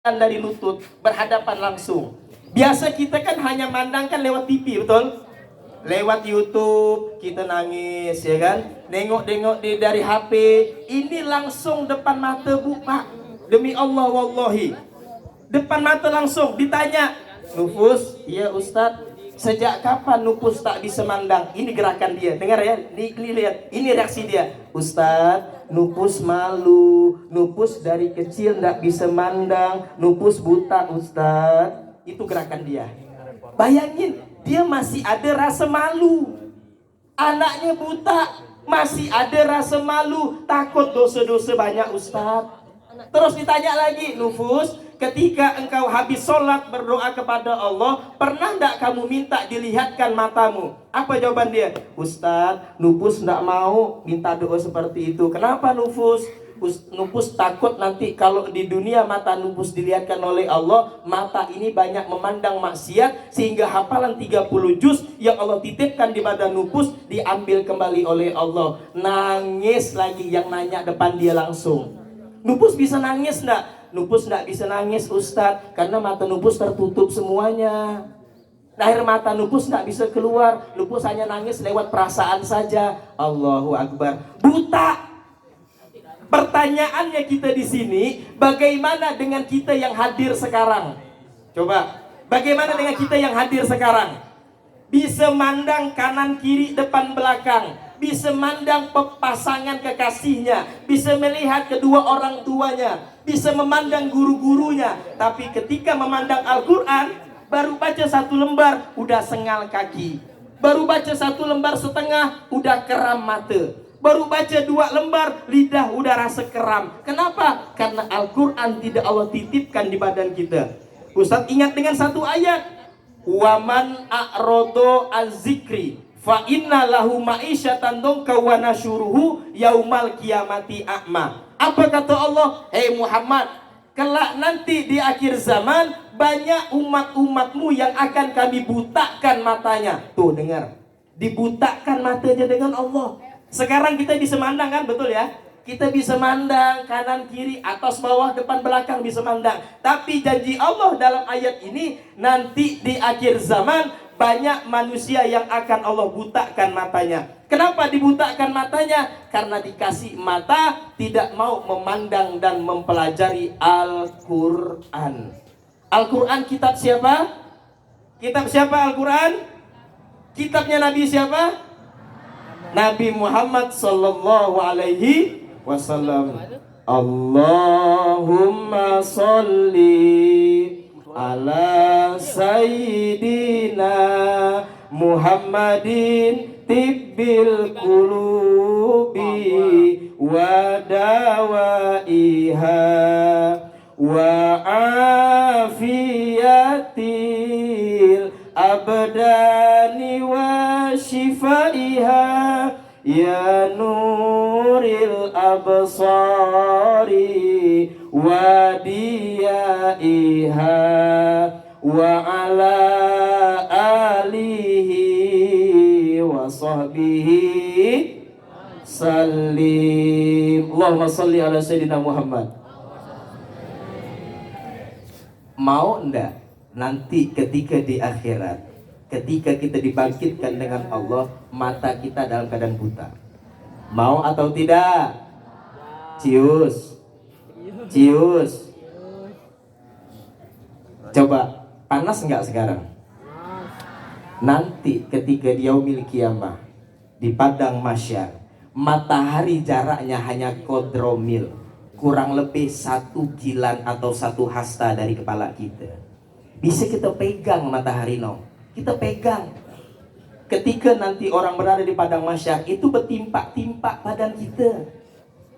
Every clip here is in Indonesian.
dari lutut, berhadapan langsung. Biasa kita kan hanya mandangkan lewat TV, betul? Lewat YouTube kita nangis, ya kan? Nengok-nengok dari HP. Ini langsung depan mata, Bu, Pak. Demi Allah, wallahi. Depan mata langsung ditanya, Nufus, iya Ustadz, sejak kapan Nufus tak bisa mandang? Ini gerakan dia, dengar ya, ini lihat, ini reaksi dia. Ustadz, Nufus malu, Nufus dari kecil tak bisa mandang, Nufus buta Ustadz. Itu gerakan dia. Bayangin, dia masih ada rasa malu. Anaknya buta, masih ada rasa malu, takut dosa-dosa banyak Ustadz. Terus ditanya lagi, Nufus, ketika engkau habis sholat berdoa kepada Allah, pernah tidak kamu minta dilihatkan matamu? Apa jawaban dia? Ustadz, Nufus tidak mau minta doa seperti itu. Kenapa Nufus? Nufus takut nanti kalau di dunia mata Nufus dilihatkan oleh Allah, mata ini banyak memandang maksiat, sehingga hafalan 30 juz yang Allah titipkan di badan Nufus diambil kembali oleh Allah. Nangis lagi yang nanya depan dia langsung. Nufus bisa nangis enggak? Nufus enggak bisa nangis Ustadz, karena mata Nufus tertutup semuanya. Air mata Nufus enggak bisa keluar. Nufus hanya nangis lewat perasaan saja. Allahu Akbar. Buta. Pertanyaannya kita di sini, bagaimana dengan kita yang hadir sekarang? Coba, bagaimana dengan kita yang hadir sekarang? Bisa mandang kanan kiri depan belakang, bisa mandang pasangan kekasihnya, bisa melihat kedua orang tuanya, bisa memandang guru-gurunya. Tapi ketika memandang Al-Quran, baru baca satu lembar udah sengal kaki, baru baca satu lembar setengah udah keram mata, baru baca 2 lembar lidah udah rasa keram. Kenapa? Karena Al-Quran tidak Allah titipkan di badan kita. Ustadz ingat dengan satu ayat, waman a'rodo az-zikri fa inna lahu ma'isyatan dongka wa nasyuruhu yaumal kiamati a'ma. Apa kata Allah? Hei Muhammad, kelak nanti di akhir zaman banyak umat-umatmu yang akan kami butakan matanya. Tuh dengar, dibutakan matanya dengan Allah. Sekarang kita bisa mandang kan, betul ya? Kita bisa mandang kanan kiri, atas bawah, depan belakang bisa mandang. Tapi janji Allah dalam ayat ini, nanti di akhir zaman banyak manusia yang akan Allah butakan matanya. Kenapa dibutakan matanya? Karena dikasih mata, tidak mau memandang dan mempelajari Al-Quran. Al-Quran kitab siapa? Kitab siapa Al-Quran? Kitabnya Nabi siapa? Nabi Muhammad sallallahu alaihi wasallam. Allahumma salli ala sayyidina Muhammadin tibbil qulubi wa dawaiha wa afiyatil abdani wa shifaiha ya nuril absari wa diyaiha wa ala alihi wa sahbihi salim. Allahumma salli ala sayyidina Muhammad. Mau enggak nanti ketika di akhirat, ketika kita dibangkitkan dengan Allah, mata kita dalam keadaan buta? Mau atau tidak? Cius, cius. Coba, panas enggak sekarang? Nanti ketika di yaumil kiamah, di padang mahsyar, matahari jaraknya hanya kodromil, kurang lebih 1 kilan atau 1 hasta dari kepala kita. Bisa kita pegang matahari, no? Kita pegang. Ketika nanti orang berada di padang mahsyar, itu bertimpa-timpa badan kita.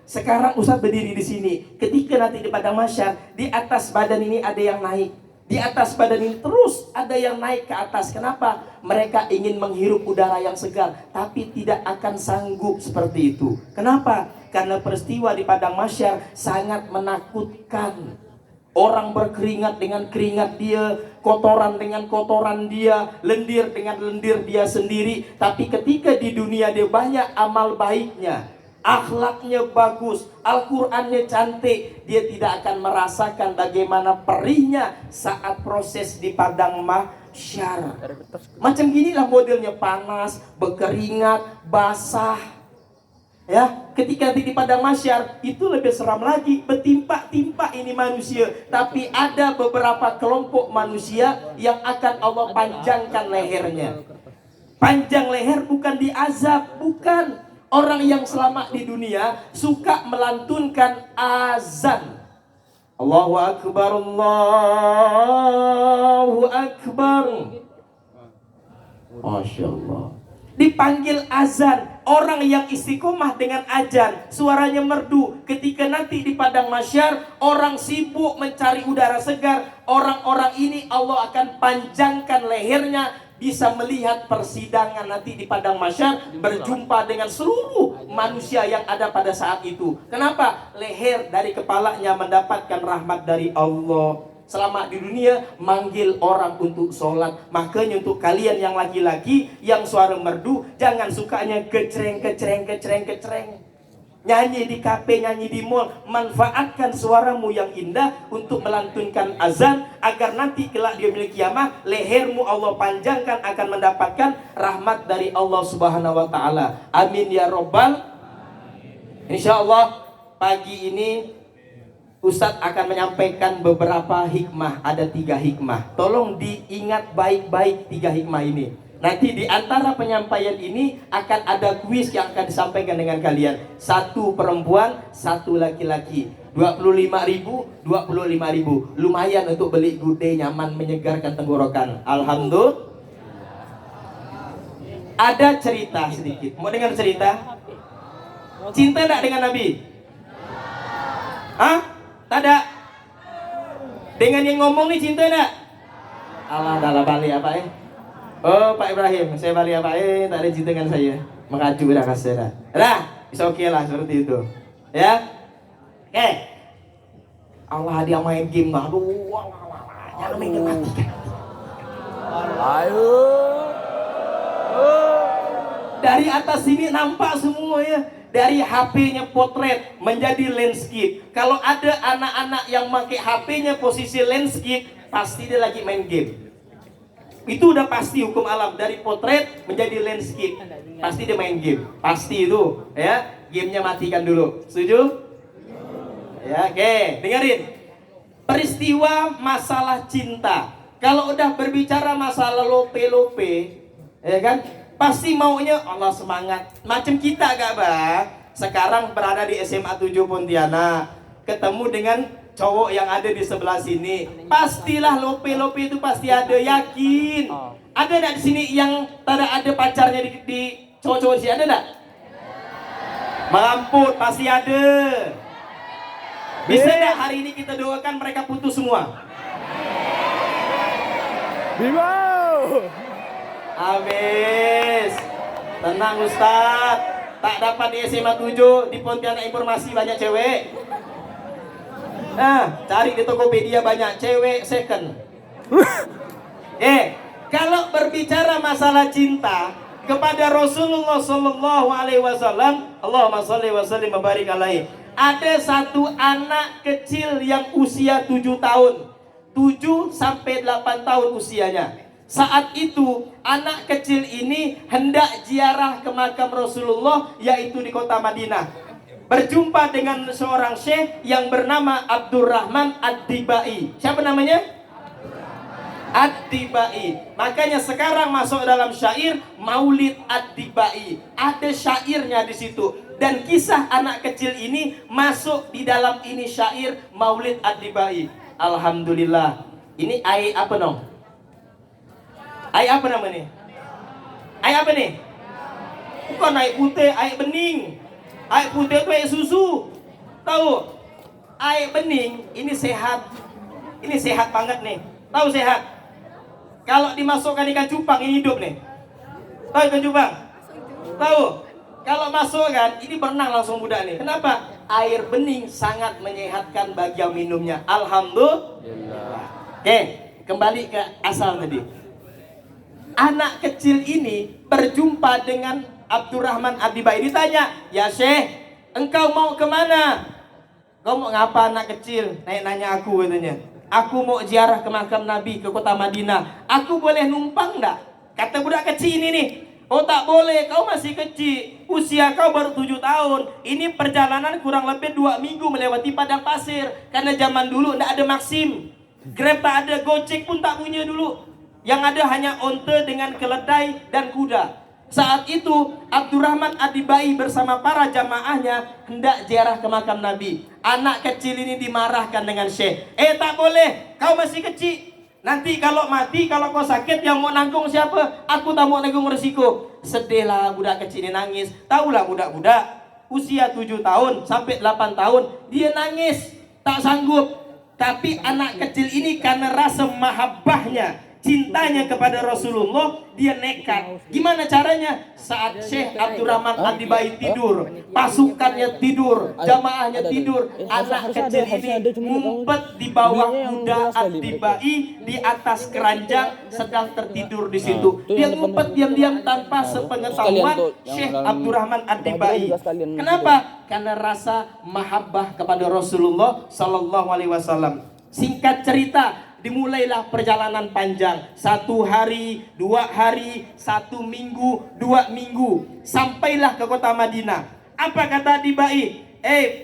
Sekarang Ustaz berdiri di sini. Ketika nanti di padang mahsyar, di atas badan ini ada yang naik, di atas badan ini terus ada yang naik ke atas. Kenapa? Mereka ingin menghirup udara yang segar, tapi tidak akan sanggup seperti itu. Kenapa? Karena peristiwa di padang mahsyar sangat menakutkan. Orang berkeringat dengan keringat dia, kotoran dengan kotoran dia, lendir dengan lendir dia sendiri. Tapi ketika di dunia dia banyak amal baiknya, akhlaknya bagus, Al-Qur'annya cantik, dia tidak akan merasakan bagaimana perihnya saat proses di padang mahsyar. Macam ginilah modelnya, panas, berkeringat, basah. Ya, ketika di padang mahsyar itu lebih seram lagi, bertimpa-timpa ini manusia. Tapi ada beberapa kelompok manusia yang akan Allah panjangkan lehernya. Panjang leher bukan diazab, bukan. Orang yang selamat di dunia suka melantunkan azan. Allahu Akbar, Allahu Akbar. Masya Allah. Dipanggil azan. Orang yang istiqomah dengan azan, suaranya merdu. Ketika nanti di padang mahsyar, orang sibuk mencari udara segar, orang-orang ini Allah akan panjangkan lehernya, bisa melihat persidangan nanti di padang mahsyar, berjumpa dengan seluruh manusia yang ada pada saat itu. Kenapa? Leher dari kepalanya mendapatkan rahmat dari Allah. Selama di dunia manggil orang untuk sholat. Makanya untuk kalian yang laki-laki yang suara merdu, jangan sukanya kecreng. Nyanyi di kafe, nyanyi di mall. Manfaatkan suaramu yang indah untuk melantunkan azan, agar nanti kelak di yaumil kiamah lehermu Allah panjangkan, akan mendapatkan rahmat dari Allah Subhanahu wa taala. Amin ya robbal. Insyaallah pagi ini Ustadz akan menyampaikan beberapa hikmah. Ada 3 hikmah. Tolong diingat baik-baik 3 hikmah ini. Nanti di antara penyampaian ini akan ada kuis yang akan disampaikan dengan kalian. 1 perempuan, 1 laki-laki. 25.000, 25.000. Lumayan untuk beli gude, nyaman, menyegarkan tenggorokan. Alhamdulillah. Ada cerita sedikit. Mau dengar cerita? Cinta enggak dengan Nabi? Hah? Tak ada. Dengan yang ngomong nih cinta enggak? Allah dalam balik apa Oh Pak Ibrahim, saya balik apa tak ada cinta dengan saya. Mengacu dah kasih dah. Dah, bisa oke lah seperti itu. Ya. Oke. Allah dia main game lah. Aduh, jangan main game mati. Ayo. Dari atas sini nampak semua ya. Dari HP-nya potret menjadi landscape. Kalau ada anak-anak yang pakai HP-nya posisi landscape, pasti dia lagi main game. Itu udah pasti hukum alam. Dari potret menjadi landscape, pasti dia main game. Pasti itu, ya. Gamenya matikan dulu. Setuju? Ya, oke. Dengerin. Peristiwa masalah cinta. Kalau udah berbicara masalah lope-lope, ya kan? Pasti maunya Allah semangat. Macam kita gak bah? Sekarang berada di SMA 7 Pontianak, ketemu dengan cowok yang ada di sebelah sini. Pastilah lope-lope itu pasti ada, yakin. Ada gak di sini yang ada pacarnya di cowok-cowok sini? Ada gak? Mamput, pasti ada. Bisa gak hari ini kita doakan mereka putus semua? Bimo! Habis. Tenang Ustaz. Tak dapat di SMA 7 di Pontianak informasi banyak cewek. Nah, cari di Tokopedia banyak cewek second. Kalau berbicara masalah cinta kepada Rasulullah Sallallahu Alaihi Wasallam, Allahumma sholli wa sallim wa barik alaihi. Ada satu anak kecil yang usia 7 tahun, 7 sampai 8 tahun usianya. Saat itu anak kecil ini hendak ziarah ke makam Rasulullah, yaitu di kota Madinah. Berjumpa dengan seorang syekh yang bernama Abdurrahman Ad-Dibai. Siapa namanya? Ad-Dibai. Makanya sekarang masuk dalam syair Maulid Ad-Dibai. Ada syairnya di situ. Dan kisah anak kecil ini masuk di dalam ini syair Maulid Ad-Dibai. Alhamdulillah. Ini air apa dong? Air apa namanya? Air apa nih? Bukan air putih, air bening. Air putih itu air susu. Tahu? Air bening ini sehat. Ini sehat banget nih. Tahu sehat? Kalau dimasukkan ikan cupang ini hidup nih. Tahu ikan cupang? Tahu? Kalau masukkan ini berenang langsung muda nih. Kenapa? Air bening sangat menyehatkan bagi yang minumnya. Alhamdulillah. Oke, kembali ke asal tadi. Anak kecil ini berjumpa dengan Abdurrahman Ad-Dibai. Ditanya, ya Syekh, engkau mau kemana? Kau mau ngapa anak kecil? Naik nanya aku katanya. Aku mau ziarah ke makam Nabi ke kota Madinah. Aku boleh numpang enggak? Kata budak kecil ini nih. Oh tak boleh, kau masih kecil. Usia kau baru 7 tahun. Ini perjalanan kurang lebih 2 minggu melewati padang pasir. Karena zaman dulu enggak ada Maxim. Grab tak ada, Gojek pun tak punya dulu. Yang ada hanya onta dengan keledai dan kuda. Saat itu Abdurrahman Ad-Dibai bersama para jamaahnya hendak ziarah ke makam Nabi. Anak kecil ini dimarahkan dengan Syekh. Tak boleh, kau masih kecil. Nanti kalau mati, kalau kau sakit, yang mau nanggung siapa? Aku tak mau nanggung resiko. Sedihlah budak kecil ini nangis. Tahulah budak-budak usia 7 tahun sampai 8 tahun dia nangis, tak sanggup. Tapi anak kecil ini karena rasa mahabbahnya, cintanya kepada Rasulullah, dia nekat. Gimana caranya? Saat Syekh Abdurrahman Ad-Dibai tidur, pasukannya tidur, jamaahnya tidur, anak kecil ini ngumpet di bawah kuda Ad-Dibai di atas keranjang sedang tertidur di situ. Dia ngumpet diam-diam tanpa sepengetahuan Syekh Abdurrahman Ad-Dibai. Kenapa? Karena rasa mahabbah kepada Rasulullah Sallallahu Alaihi Wasallam. Singkat cerita, dimulailah perjalanan panjang. 1 hari, 2 hari, 1 minggu, 2 minggu. Sampailah ke kota Madinah. Apa kata Dibai?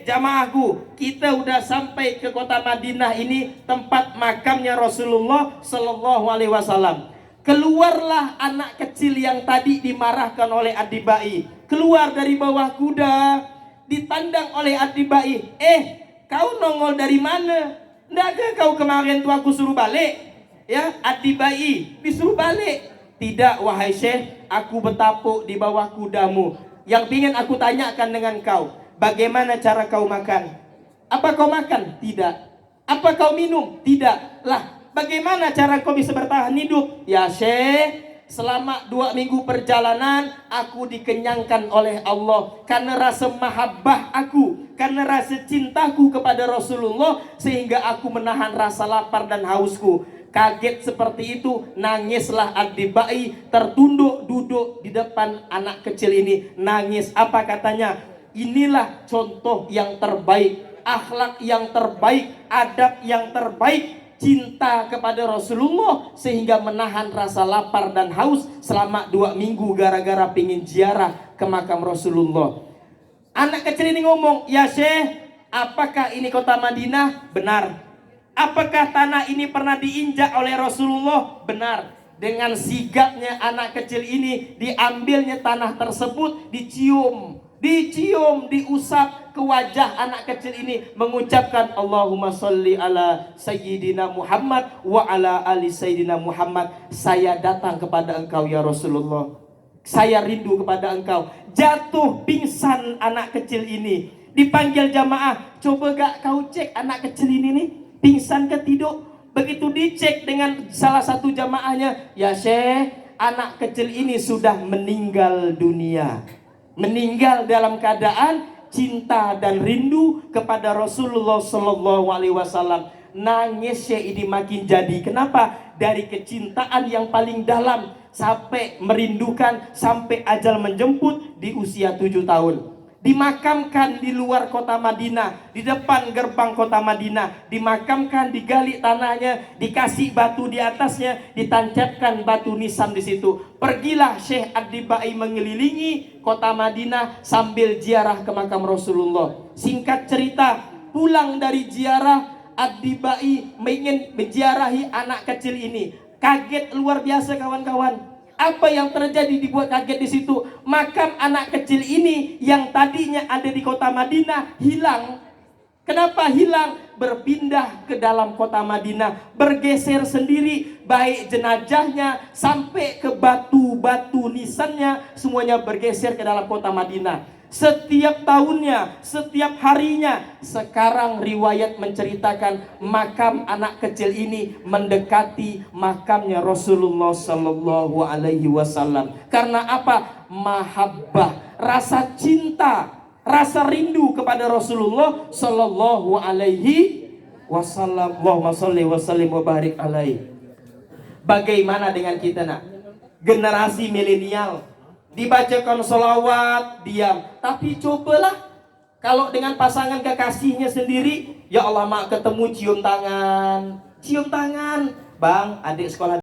Jamaahku, kita udah sampai ke kota Madinah ini, tempat makamnya Rasulullah Sallallahu Alaihi Wasallam. Keluarlah anak kecil yang tadi dimarahkan oleh Ad-Dibai. Keluar dari bawah kuda, ditandang oleh Ad-Dibai. Kau nongol dari mana? Enggak kau kemarin tuh aku suruh balik? Ya, Ad-Dibai disuruh balik. Tidak wahai Syekh, aku bertapuk di bawah kudamu. Yang ingin aku tanyakan dengan kau, bagaimana cara kau makan? Apa kau makan? Tidak. Apa kau minum? Tidak. Lah, bagaimana cara kau bisa bertahan hidup? Ya Syekh, selama 2 minggu perjalanan aku dikenyangkan oleh Allah karena rasa mahabbah aku, karena rasa cintaku kepada Rasulullah, sehingga aku menahan rasa lapar dan hausku. Kaget seperti itu, nangislah Ad-Dibai, tertunduk duduk di depan anak kecil ini, nangis. Apa katanya? Inilah contoh yang terbaik, akhlak yang terbaik, adab yang terbaik, cinta kepada Rasulullah sehingga menahan rasa lapar dan haus selama 2 minggu gara-gara pingin ziarah ke makam Rasulullah. Anak kecil ini ngomong, ya Syekh, apakah ini kota Madinah? Benar. Apakah tanah ini pernah diinjak oleh Rasulullah? Benar. Dengan sigapnya anak kecil ini, diambilnya tanah tersebut, dicium, diusap ke wajah anak kecil ini, mengucapkan Allahumma sholli ala Sayyidina Muhammad wa ala ali Sayyidina Muhammad. Saya datang kepada engkau ya Rasulullah, saya rindu kepada engkau. Jatuh pingsan anak kecil ini. Dipanggil jamaah, coba gak kau cek anak kecil ini nih, pingsan ketidur. Begitu dicek dengan salah satu jamaahnya, ya Syekh, anak kecil ini sudah meninggal dunia. Meninggal dalam keadaan cinta dan rindu kepada Rasulullah Sallallahu Alaihi Wasallam. Nangis Syekh ini makin jadi. Kenapa? Dari kecintaan yang paling dalam sampai merindukan, sampai ajal menjemput di usia 7 tahun. Dimakamkan di luar kota Madinah, di depan gerbang kota Madinah, dimakamkan, digali tanahnya, dikasih batu di atasnya, ditancapkan batu nisan di situ. Pergilah Syekh Ad-Dibai mengelilingi kota Madinah sambil ziarah ke makam Rasulullah. Singkat cerita, pulang dari ziarah, Ad-Dibai ingin menziarahi anak kecil ini. Kaget luar biasa kawan-kawan. Apa yang terjadi dibuat kaget di situ? Makam anak kecil ini yang tadinya ada di kota Madinah hilang. Kenapa hilang? Berpindah ke dalam kota Madinah, bergeser sendiri, baik jenazahnya sampai ke batu-batu nisannya, semuanya bergeser ke dalam kota Madinah. Setiap tahunnya, setiap harinya, sekarang riwayat menceritakan makam anak kecil ini mendekati makamnya Rasulullah Sallallahu Alaihi Wasallam. Karena apa? Mahabbah, rasa cinta, rasa rindu kepada Rasulullah Sallallahu Alaihi Wasallam. Allahumma sholli wa sallim wa barik alaihi. Bagaimana dengan kita nak? Generasi milenial, dibacakan sholawat, diam. Tapi cobalah Kalau dengan pasangan kekasihnya sendiri, ya Allah mak ketemu cium tangan. Cium tangan. Bang, adik sekolah